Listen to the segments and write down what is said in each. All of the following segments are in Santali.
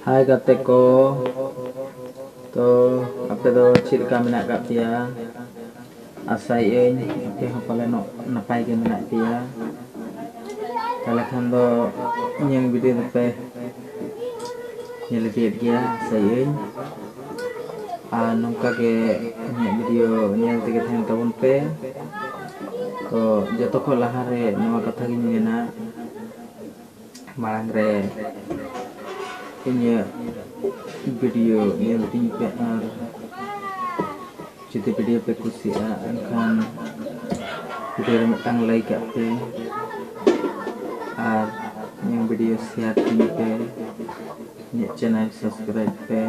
Hai Gateko, to ape do cil ka menak kat pia. Asai euy ape hopale no napai ge menak pia. Tala khan do nyeng video ape nyel lihat dia asai euy. Nongka ge nyek video nyel tege thain tabon pe. To joto ko laha re nowa katha gi mena marang re inya video nyel ting pe ar jute video pe kusia kan video re metang like pe ar yang video share ting pe nyek channel subscribe pe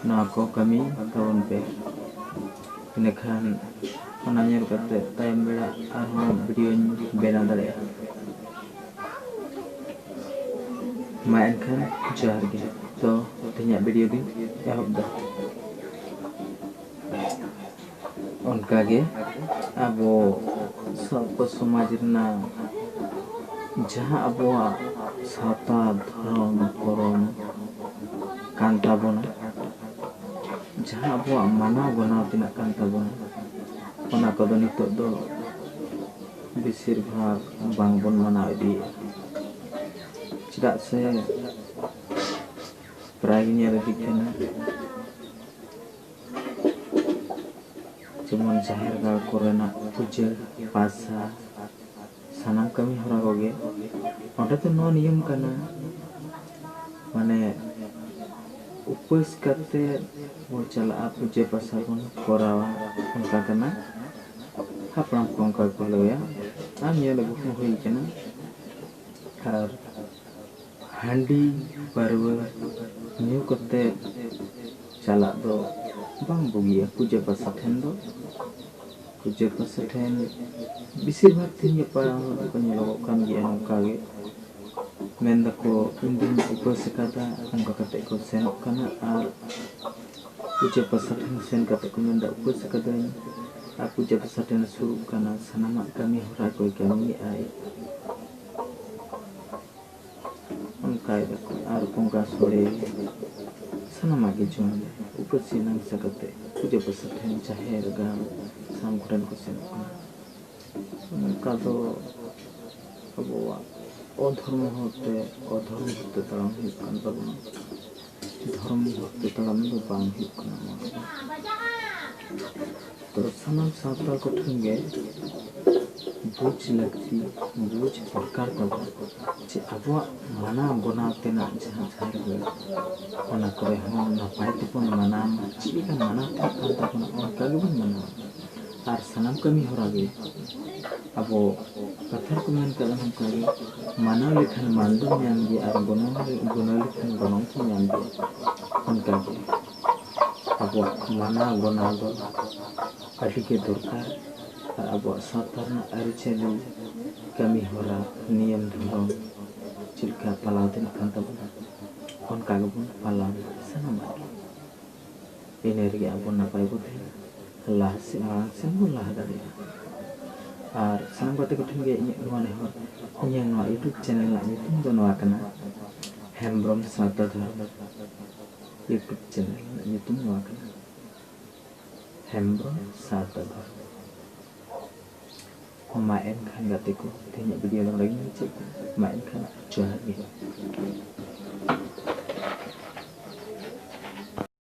na ko kami tahun pe inekan onanya kate time beda ar video bena dale main kan jar ge to tanya video din ya hobda onka ge abo sabko samaj rena jaha abo sawta dhorom korom kan tabona jaha abo manaw banaw tinak kan tabona ona kodo nitok do bisir bhag bang bon manaw idi tidak se prainya lebih kena cuman zahir gal korena puja pasa sanam kami hora goge onda to no niyam kana mane upas kate wo chala puja pasa kon korawa onka kana hapram kongka kolo ya amya lagu hui kana har handi barwa new kote chalak do bang bugia puja pasathen do puja pasathen bisir bhag tin pa ko nyelok kan gi anka ge menda ko indin upasikata angka kate ko senok kana ar puja pasathen sen kate ko menda upasikata a puja pasathen suru kana sanama kami hora ko kami ai kai ar pongka sore sanama ge jom upasinang sakate puja pasathen chaher gam samkuran ko sen ka do abawa odhormo hote talam hit kan tabona dharma hote talam do bang hit kana to sanam sawta ko thunge बुझ लगती बुझ दरकार तब जे अबवा मना बनाते ना जहां झार गए ओना करे हम नपाय तपन मना चिका मना था तपन ओनका गे बन मना आर सनम कमी होरा गे अबो कथर को मन कलम हम कगे मना लेखन मानदो ᱧᱟᱢ गे आर गुनो लेखन गनों को ᱧᱟᱢ गे ओनका गे अबो मना गना दो अति के दरकार abo satarna ariceli kami hora niyam dhorong cilka palautin kan tabuna on kagabun palau sanama energi abon napai bote lah simang sembulah dari ar sanam kote kutin ge nuane hor nyang no YouTube channel la nyutum do no akana hembrom sata dharma YouTube channel la nyutum no akana hembrom sata dharma main kan gatiku tanya video yang lagi cek main kan jahat gitu